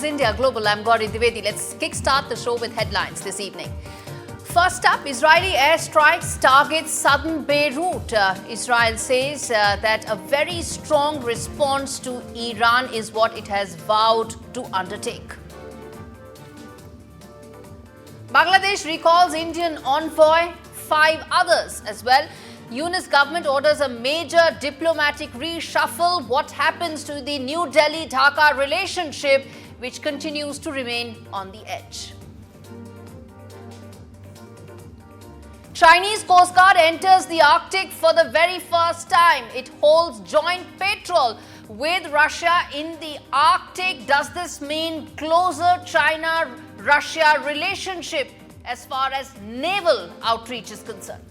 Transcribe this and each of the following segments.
is India Global. I'm Gaurie Dwivedi. Let's kickstart the show with headlines this evening. First up, Israeli airstrikes target southern Beirut. Israel says that a very strong response to Iran is what it has vowed to undertake. Bangladesh recalls Indian envoy, 5 others as well. Yunus government orders a major diplomatic reshuffle. What happens to the New Delhi-Dhaka relationship, which continues to remain on the edge? Chinese Coast Guard enters the Arctic for the very first time. It holds joint patrol with Russia in the Arctic. Does this mean closer China-Russia relationship as far as naval outreach is concerned?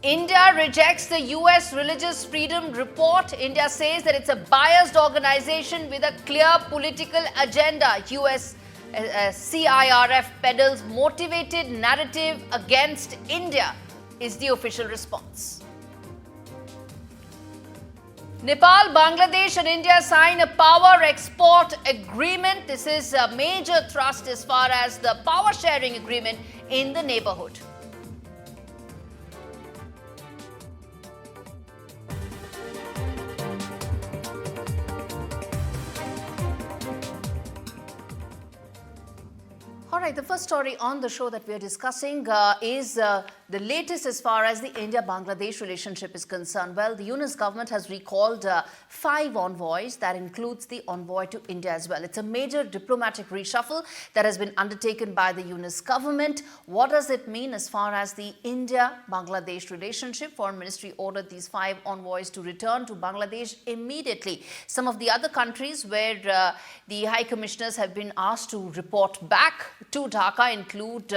India rejects the US Religious Freedom Report. India says that it's a biased organization with a clear political agenda. US CIRF peddles motivated narrative against India is the official response. Nepal, Bangladesh and India sign a power export agreement. This is a major thrust as far as the power sharing agreement in the neighborhood. All right, the first story on the show that we are discussing is the latest as far as the India-Bangladesh relationship is concerned. Well, the Yunus government has recalled 5 envoys. That includes the envoy to India as well. It's a major diplomatic reshuffle that has been undertaken by the Yunus government. What does it mean as far as the India-Bangladesh relationship? Foreign Ministry ordered these 5 envoys to return to Bangladesh immediately. Some of the other countries where the High Commissioners have been asked to report back to Dhaka include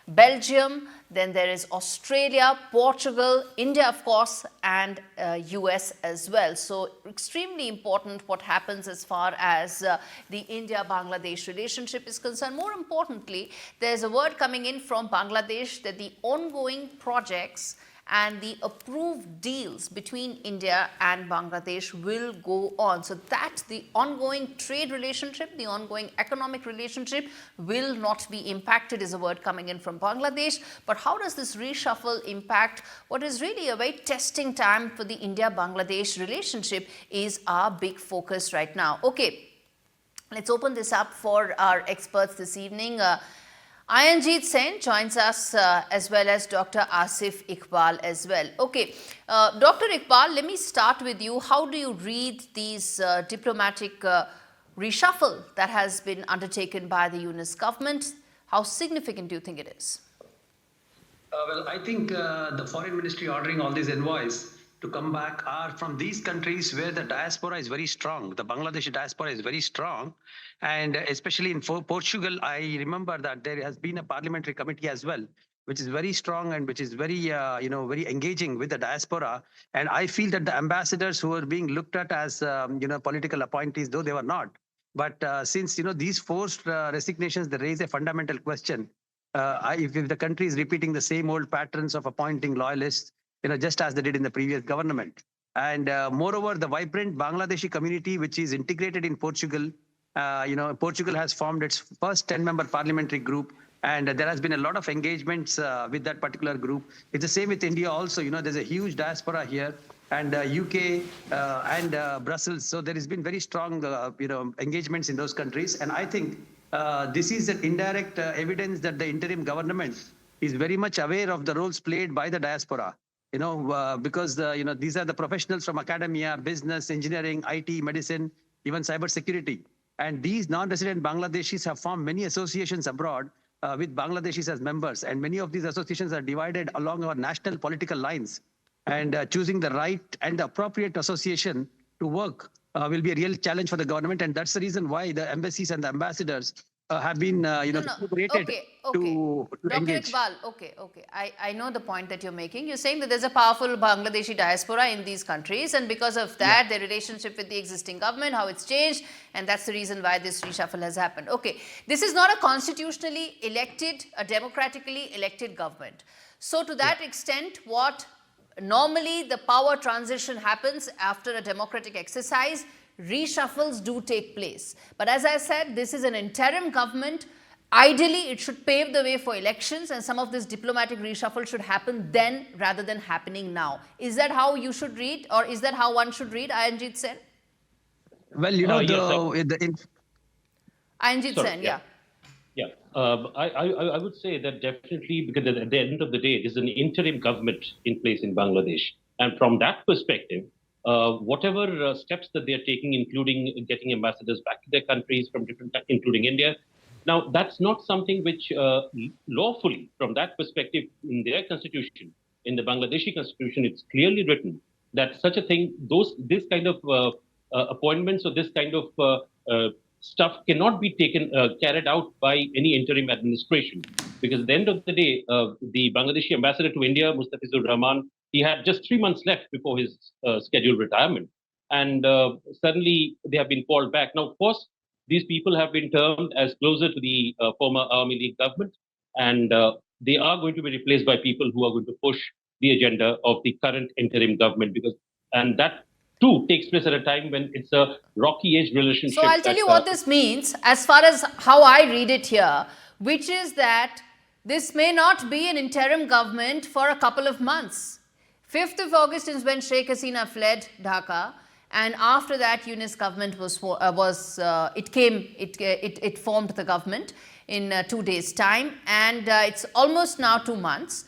Belgium, then there is Australia, Portugal, India of course, and US as well. So extremely important what happens as far as the India-Bangladesh relationship is concerned. More importantly, there's a word coming in from Bangladesh that the ongoing projects and the approved deals between India and Bangladesh will go on. So that the ongoing trade relationship, the ongoing economic relationship will not be impacted is a word coming in from Bangladesh. But how does this reshuffle impact what is really a very testing time for the India-Bangladesh relationship is our big focus right now. Okay, let's open this up for our experts this evening. Ayanjeet Sen joins us as well as Dr. Asif Iqbal as well. Okay, Dr. Iqbal, let me start with you. How do you read these diplomatic reshuffle that has been undertaken by the Yunus government? How significant do you think it is? Well, I think the foreign ministry ordering all these envoys to come back are from these countries where the diaspora is very strong. The Bangladeshi diaspora is very strong. And especially in Portugal, I remember that there has been a parliamentary committee as well, which is very strong and which is very, very engaging with the diaspora. And I feel that the ambassadors who are being looked at as, political appointees, though they were not. But since, these forced resignations, they raise a fundamental question. If the country is repeating the same old patterns of appointing loyalists, just as they did in the previous government. And moreover, the vibrant Bangladeshi community, which is integrated in Portugal, Portugal has formed its first 10-member parliamentary group. And there has been a lot of engagements with that particular group. It's the same with India also. There's a huge diaspora here and UK and Brussels. So there has been very strong, engagements in those countries. And I think this is an indirect evidence that the interim government is very much aware of the roles played by the diaspora. Because these are the professionals from academia, business, engineering, IT, medicine, even cybersecurity. And these non-resident Bangladeshis have formed many associations abroad with Bangladeshis as members. And many of these associations are divided along our national political lines. And choosing the right and the appropriate association to work will be a real challenge for the government. And that's the reason why the embassies and the ambassadors have been, rated to engage. Dr. Iqbal, okay. I know the point that you're making. You're saying that there's a powerful Bangladeshi diaspora in these countries, and because of that, their relationship with the existing government, how it's changed, and that's the reason why this reshuffle has happened. Okay, this is not a constitutionally elected, a democratically elected government. So to that extent, what normally the power transition happens after a democratic exercise, reshuffles do take place. But as I said, this is an interim government. Ideally, it should pave the way for elections, and some of this diplomatic reshuffle should happen then rather than happening now. Is that how you should read, or is that how one should read, Ayanjit Sen? Well, Ayanjit Sorry, Sen, yeah. Yeah, I would say that definitely, because at the end of the day, there's an interim government in place in Bangladesh. And from that perspective, whatever steps that they're taking, including getting ambassadors back to their countries from different, including India, now that's not something which lawfully, from that perspective, in their constitution, in the Bangladeshi constitution, it's clearly written that such a thing, this kind of appointments or this kind of stuff cannot be carried out by any interim administration, because at the end of the day, the Bangladeshi ambassador to India, Mustafizur Rahman, he had just 3 months left before his scheduled retirement, and suddenly they have been called back. Now, of course, these people have been termed as closer to the former Army League government, and they are going to be replaced by people who are going to push the agenda of the current interim government, and that too takes place at a time when it's a rocky age relationship. So I'll tell you what this means as far as how I read it here, which is that this may not be an interim government for a couple of months. 5th of August is when Sheikh Hasina fled Dhaka, and after that Yunus government it formed the government in 2 days' time, and it's almost now 2 months.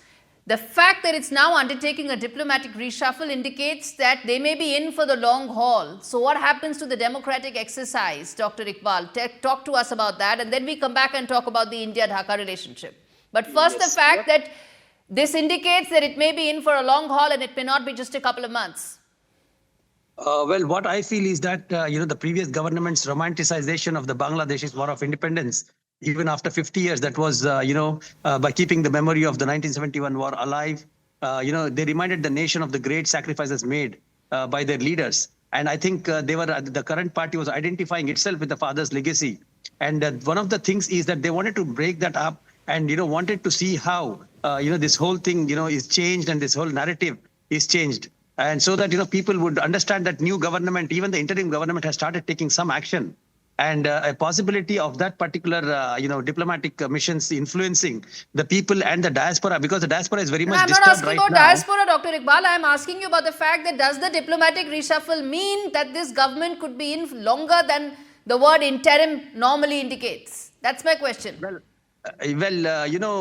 The fact that it's now undertaking a diplomatic reshuffle indicates that they may be in for the long haul. So what happens to the democratic exercise, Dr. Iqbal? Talk to us about that, and then we come back and talk about the India-Dhaka relationship. But first, the fact that this indicates that it may be in for a long haul and it may not be just a couple of months. Well, what I feel is that, the previous government's romanticization of the Bangladeshis war of independence, even after 50 years, that was, by keeping the memory of the 1971 war alive, they reminded the nation of the great sacrifices made by their leaders. And I think the current party was identifying itself with the father's legacy. And one of the things is that they wanted to break that up and, wanted to see how, this whole thing, is changed, and this whole narrative is changed. And so that, people would understand that new government, even the interim government, has started taking some action. And a possibility of that particular, diplomatic missions influencing the people and the diaspora, because the diaspora is very much disturbed right now. I'm not asking about diaspora, Dr. Iqbal. I'm asking you about the fact that does the diplomatic reshuffle mean that this government could be in longer than the word interim normally indicates? That's my question. Well,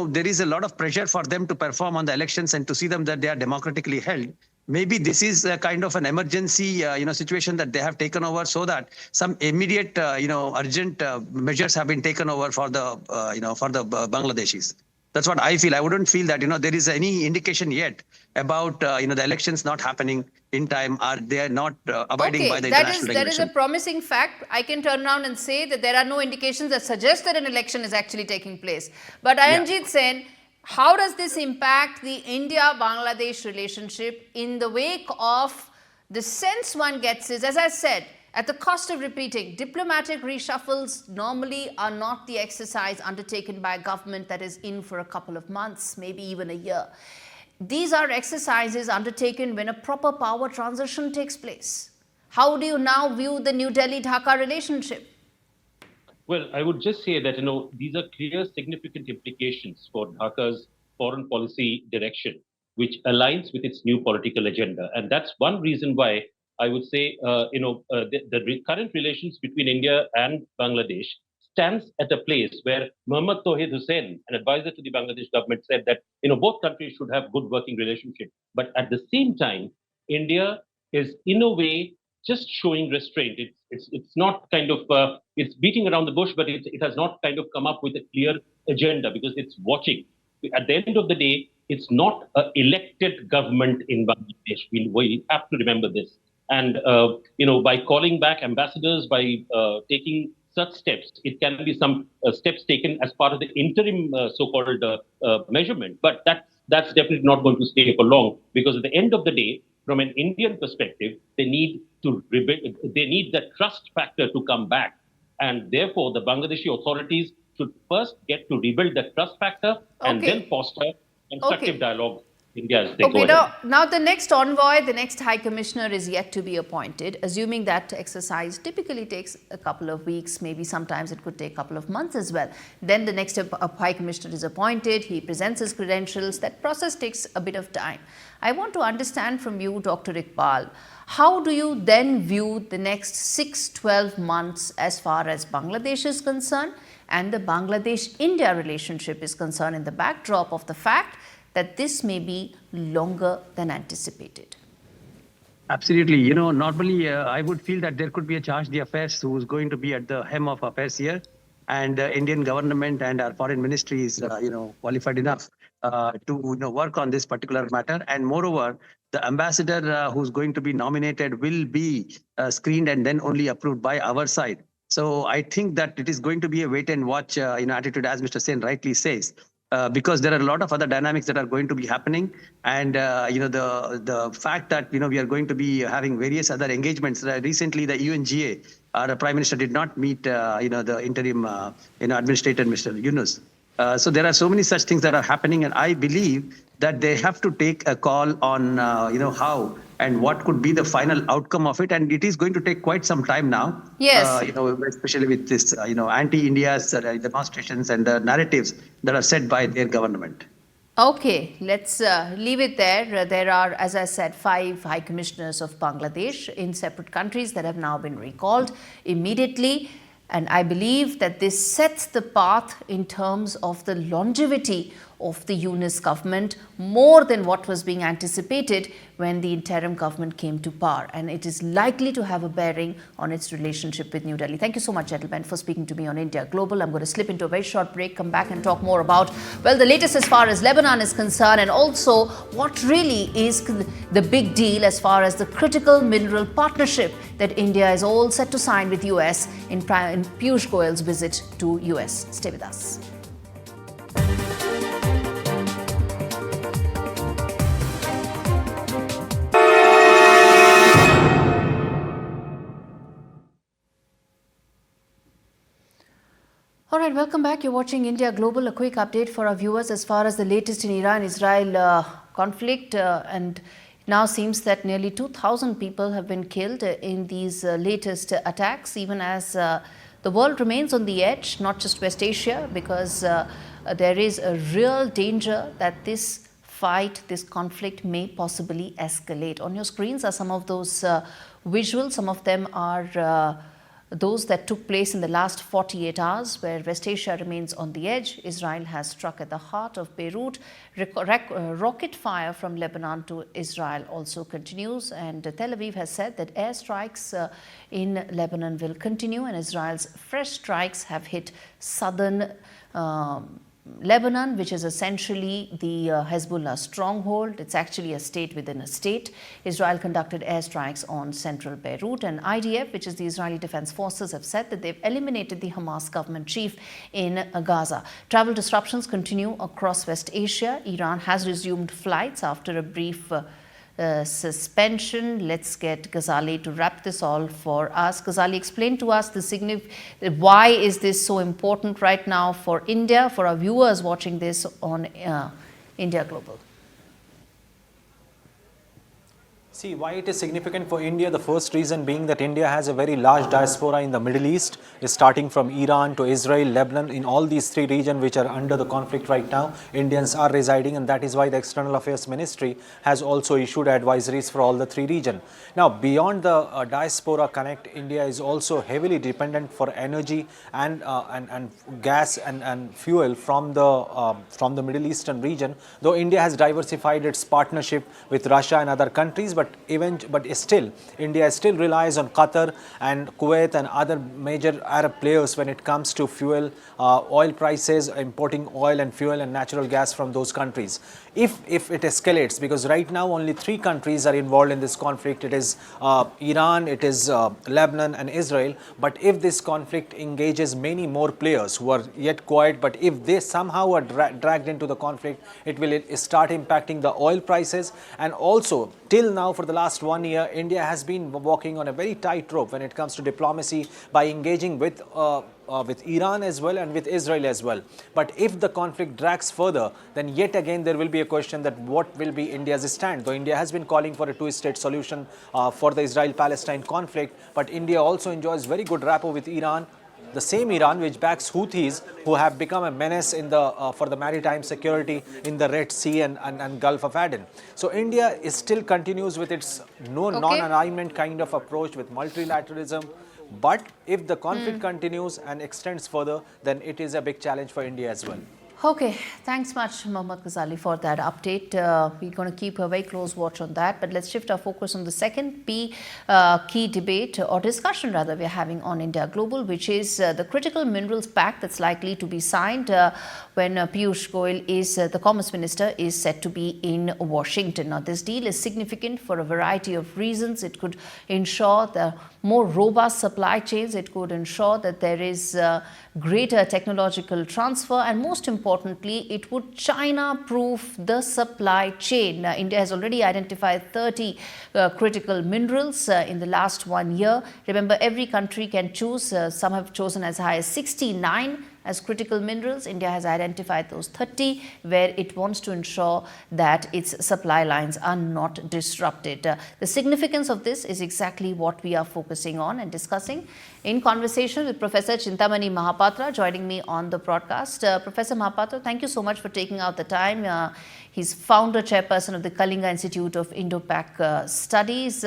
there is a lot of pressure for them to perform on the elections and to see them that they are democratically held. Maybe this is a kind of an emergency, situation that they have taken over, so that some immediate, urgent measures have been taken over for the, Bangladeshis. That's what I feel. I wouldn't feel that, there is any indication yet about, the elections not happening in time, or they are not abiding by the international regulation. That is a promising fact. I can turn around and say that there are no indications that suggest that an election is actually taking place. But Ayanjit Sen, how does this impact the India-Bangladesh relationship in the wake of the sense one gets is, as I said, at the cost of repeating, diplomatic reshuffles normally are not the exercise undertaken by a government that is in for a couple of months, maybe even a year. These are exercises undertaken when a proper power transition takes place. How do you now view the New Delhi-Dhaka relationship? Well, I would just say that, these are clear, significant implications for Dhaka's foreign policy direction, which aligns with its new political agenda. And that's one reason why I would say, the current relations between India and Bangladesh stands at a place where Muhammad Tawheed Hussain, an advisor to the Bangladesh government, said that, both countries should have good working relationship. But at the same time, India is, in a way, just showing restraint. It's not kind of, it's beating around the bush, but it has not kind of come up with a clear agenda, because it's watching. At the end of the day, it's not an elected government in Bangladesh. We have to remember this. And, by calling back ambassadors, by taking such steps, it can be some steps taken as part of the interim so-called measurement. But that's definitely not going to stay for long, because at the end of the day, from an Indian perspective, they need to rebuild. They need the trust factor to come back, and therefore the Bangladeshi authorities should first get to rebuild the trust factor and then foster constructive dialogue India as they go Okay, ahead. now the next envoy, the next high commissioner is yet to be appointed, assuming that exercise typically takes a couple of weeks, maybe sometimes it could take a couple of months as well. Then the next high commissioner is appointed, he presents his credentials, that process takes a bit of time. I want to understand from you, Dr. Iqbal, how do you then view the next 6-12 months as far as Bangladesh is concerned and the Bangladesh-India relationship is concerned in the backdrop of the fact that this may be longer than anticipated? Absolutely. Normally I would feel that there could be a charge d'affaires who's going to be at the hem of affairs here. And the Indian government and our foreign ministry is, qualified enough to work on this particular matter. And moreover, the ambassador who's going to be nominated will be screened and then only approved by our side. So I think that it is going to be a wait and watch attitude, as Mr. Sen rightly says. Because there are a lot of other dynamics that are going to be happening, and the fact that we are going to be having various other engagements. Recently, the UNGA, the Prime Minister did not meet the interim administrator, Mr. Yunus. So there are so many such things that are happening, and I believe that they have to take a call on how and what could be the final outcome of it, and it is going to take quite some time now. Yes. Especially with this anti-India's demonstrations and the narratives that are set by their government. Okay, let's leave it there. There are, as I said, 5 high commissioners of Bangladesh in separate countries that have now been recalled immediately. And I believe that this sets the path in terms of the longevity of the Yunus government more than what was being anticipated when the interim government came to power. And it is likely to have a bearing on its relationship with New Delhi. Thank you so much, gentlemen, for speaking to me on India Global. I'm going to slip into a very short break, come back and talk more about, well, the latest as far as Lebanon is concerned, and also what really is the big deal as far as the critical mineral partnership that India is all set to sign with US in Piyush Goyal's visit to US. Stay with us. All right, welcome back. You're watching India Global. A quick update for our viewers as far as the latest in Iran-Israel conflict. And now seems that nearly 2,000 people have been killed in these latest attacks, even as the world remains on the edge, not just West Asia, because there is a real danger that this fight, this conflict may possibly escalate. On your screens are some of those visuals. Some of them are those that took place in the last 48 hours, where West Asia remains on the edge. Israel has struck at the heart of Beirut. Rocket fire from Lebanon to Israel also continues, and Tel Aviv has said that airstrikes in Lebanon will continue, and Israel's fresh strikes have hit southern Lebanon, which is essentially the Hezbollah stronghold. It's actually a state within a state. Israel conducted airstrikes on central Beirut, and IDF, which is the Israeli Defense Forces, have said that they've eliminated the Hamas government chief in Gaza. Travel disruptions continue across West Asia. Iran has resumed flights after a brief suspension. Let's get Ghazali to wrap this all for us. Ghazali, explain to us why is this so important right now for India, for our viewers watching this on India Global. See, why it is significant for India, the first reason being that India has a very large diaspora in the Middle East, starting from Iran to Israel, Lebanon. In all these 3 regions which are under the conflict right now, Indians are residing, and that is why the External Affairs Ministry has also issued advisories for all the 3 regions. Now, beyond the diaspora connect, India is also heavily dependent for energy and gas and fuel from the Middle Eastern region, though India has diversified its partnership with Russia and other countries, but still, India still relies on Qatar and Kuwait and other major Arab players when it comes to fuel, oil prices, importing oil and fuel and natural gas from those countries. If it escalates, because right now only 3 countries are involved in this conflict, it is Iran, it is Lebanon and Israel, but if this conflict engages many more players who are yet quiet, but if they somehow are dragged into the conflict, it will start impacting the oil prices. And also, till now now for the last 1 year, India has been walking on a very tight rope when it comes to diplomacy by engaging with Iran as well and with Israel as well. But if the conflict drags further, then yet again there will be a question that what will be India's stand. Though India has been calling for a two-state solution for the Israel-Palestine conflict, but India also enjoys very good rapport with Iran. The same Iran which backs Houthis, who have become a menace in the for the maritime security in the Red Sea and Gulf of Aden. So India is still continues with its non-alignment kind of approach with multilateralism. But if the conflict continues and extends further, then it is a big challenge for India as well. Okay, thanks much, Mohammad Ghazali, for that update. We're going to keep a very close watch on that. But let's shift our focus on the second key debate or discussion rather we're having on India Global, which is the critical minerals pact that's likely to be signed when Piyush Goyal is the Commerce Minister is set to be in Washington. Now, this deal is significant for a variety of reasons. It could ensure the more robust supply chains. It could ensure that there is greater technological transfer, and most importantly, it would China-proof the supply chain. India has already identified 30 critical minerals in the last 1 year. Remember, every country can choose. Some have chosen as high as 69 as critical minerals. India has identified those 30 where it wants to ensure that its supply lines are not disrupted. The significance of this is exactly what we are focusing on and discussing in conversation with Professor Chintamani Mahapatra joining me on the broadcast. Professor Mahapatra, thank you so much for taking out the time. He's founder chairperson of the Kalinga Institute of Indo-Pac Studies.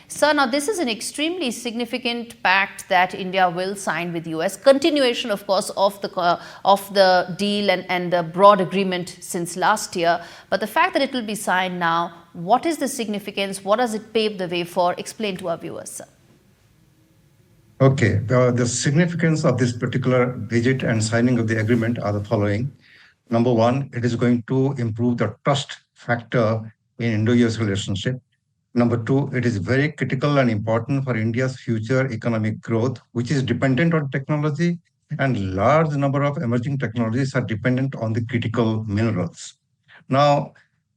Sir, now this is an extremely significant pact that India will sign with US. Continuation, of course, of the deal and the broad agreement since last year. But the fact that it will be signed now, what is the significance? What does it pave the way for? Explain to our viewers, sir. Okay, the significance of this particular visit and signing of the agreement are the following. Number one, it is going to improve the trust factor in Indo-US relationship. Number two, it is very critical and important for India's future economic growth, which is dependent on technology, and large number of emerging technologies are dependent on the critical minerals. Now,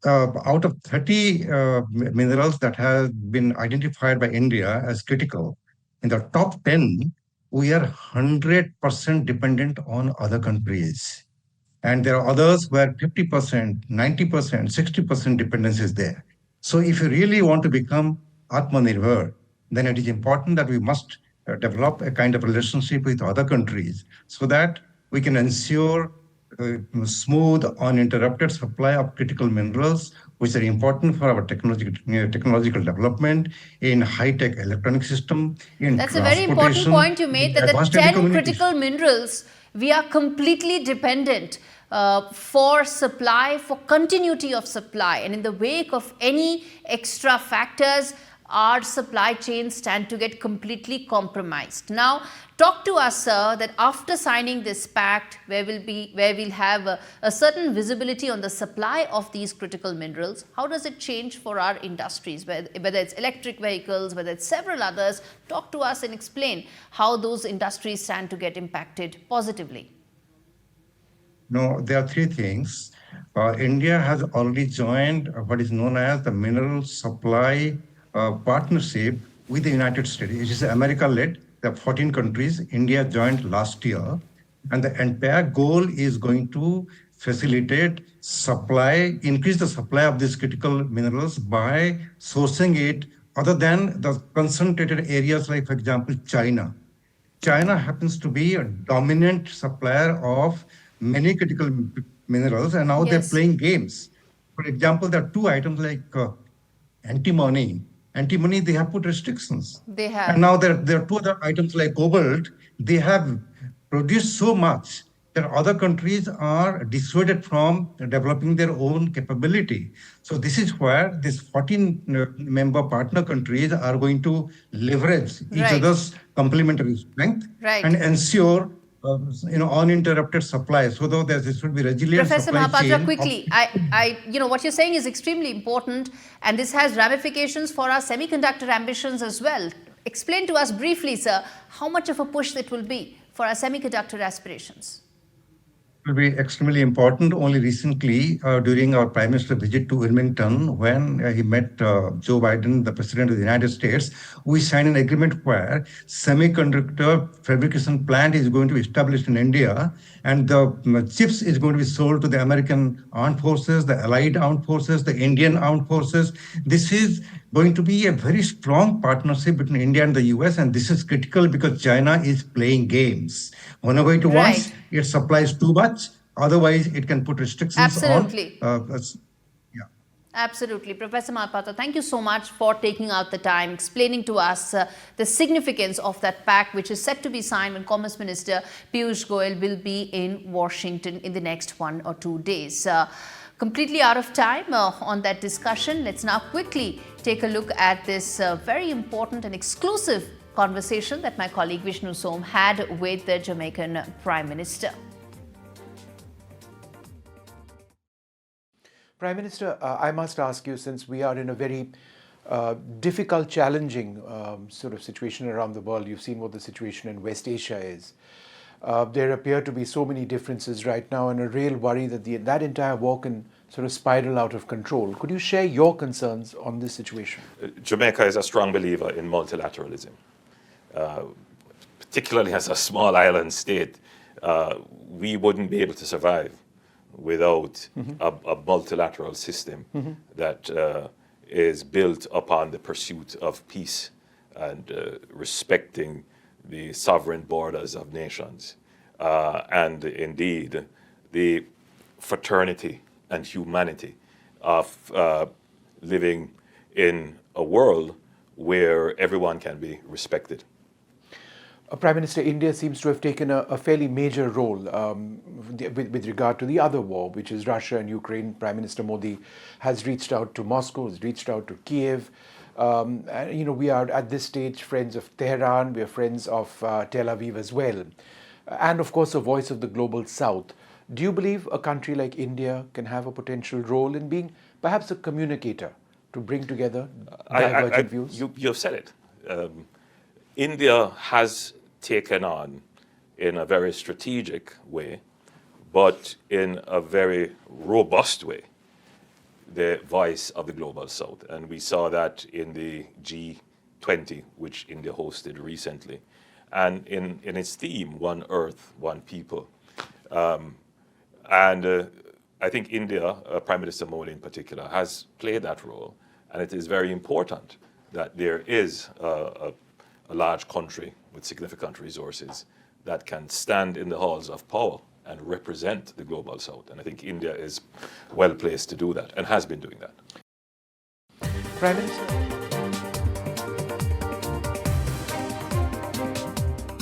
out of 30 minerals that have been identified by India as critical, in the top 10, we are 100% dependent on other countries. And there are others where 50%, 90%, 60% dependence is there. So if you really want to become Atmanirbhar, then it is important that we must develop a kind of relationship with other countries so that we can ensure smooth, uninterrupted supply of critical minerals, which are important for our technological development in high-tech electronic system, in That's a very important point you made, that the 10 critical minerals, we are completely dependent for supply, for continuity of supply. And in the wake of any extra factors, our supply chains stand to get completely compromised. Now, talk to us, sir, that after signing this pact, where we'll have a certain visibility on the supply of these critical minerals, how does it change for our industries, whether it's electric vehicles, whether it's several others? Talk to us and explain how those industries stand to get impacted positively. No, there are three things. India has already joined what is known as the Mineral Supply Partnership with the United States. It is America-led. There are 14 countries. India joined last year. And the entire goal is going to facilitate supply, increase the supply of these critical minerals by sourcing it other than the concentrated areas like, for example, China. China happens to be a dominant supplier of many critical minerals, and now they're playing games. For example, there are two items like antimony. Antimony, they have put restrictions. They have. And now there are two other items like cobalt. They have produced so much that other countries are dissuaded from developing their own capability. So this is where these 14 member partner countries are going to leverage each other's complementary strength and ensure uninterrupted supply. So though this should be resilient. Professor Mahapatra, quickly, what you're saying is extremely important, and this has ramifications for our semiconductor ambitions as well. Explain to us briefly, sir, how much of a push it will be for our semiconductor aspirations. will be extremely important. Only recently, during our Prime Minister visit to Wilmington, when he met Joe Biden, the President of the United States, we signed an agreement where semiconductor fabrication plant is going to be established in India, and the chips is going to be sold to the American armed forces, the Allied armed forces, the Indian armed forces. This is going to be a very strong partnership between India and the US, and this is critical because China is playing games. Whenever it wants, Right. it supplies too much. Otherwise, it can put restrictions on. Absolutely. Yeah. Absolutely. Professor Mahapatra, thank you so much for taking out the time, explaining to us the significance of that pact, which is set to be signed when Commerce Minister Piyush Goyal will be in Washington in the next 1 or 2 days. Completely out of time on that discussion. Let's now quickly take a look at this very important and exclusive conversation that my colleague Vishnu Som had with the Jamaican Prime Minister. Prime Minister, I must ask you, since we are in a very difficult, challenging sort of situation around the world, you've seen what the situation in West Asia is. There appear to be so many differences right now, and a real worry that that entire war can sort of spiral out of control. Could you share your concerns on this situation? Jamaica is a strong believer in multilateralism. Particularly as a small island state, we wouldn't be able to survive without a multilateral system that is built upon the pursuit of peace and respecting the sovereign borders of nations, and indeed the fraternity and humanity of living in a world where everyone can be respected. Prime Minister, India seems to have taken a fairly major role with regard to the other war, which is Russia and Ukraine. Prime Minister Modi has reached out to Moscow, has reached out to Kiev. And, we are at this stage friends of Tehran, we are friends of Tel Aviv as well. And of course, a voice of the global south. Do you believe a country like India can have a potential role in being perhaps a communicator to bring together divergent views? You've said it. India has taken on, in a very strategic way, but in a very robust way, the voice of the global south. And we saw that in the G20, which India hosted recently, and in its theme, One Earth, One People. And I think India, Prime Minister Modi in particular, has played that role. And it is very important that there is a large country with significant resources that can stand in the halls of power and represent the global south. And I think India is well placed to do that and has been doing that. Prime Minister.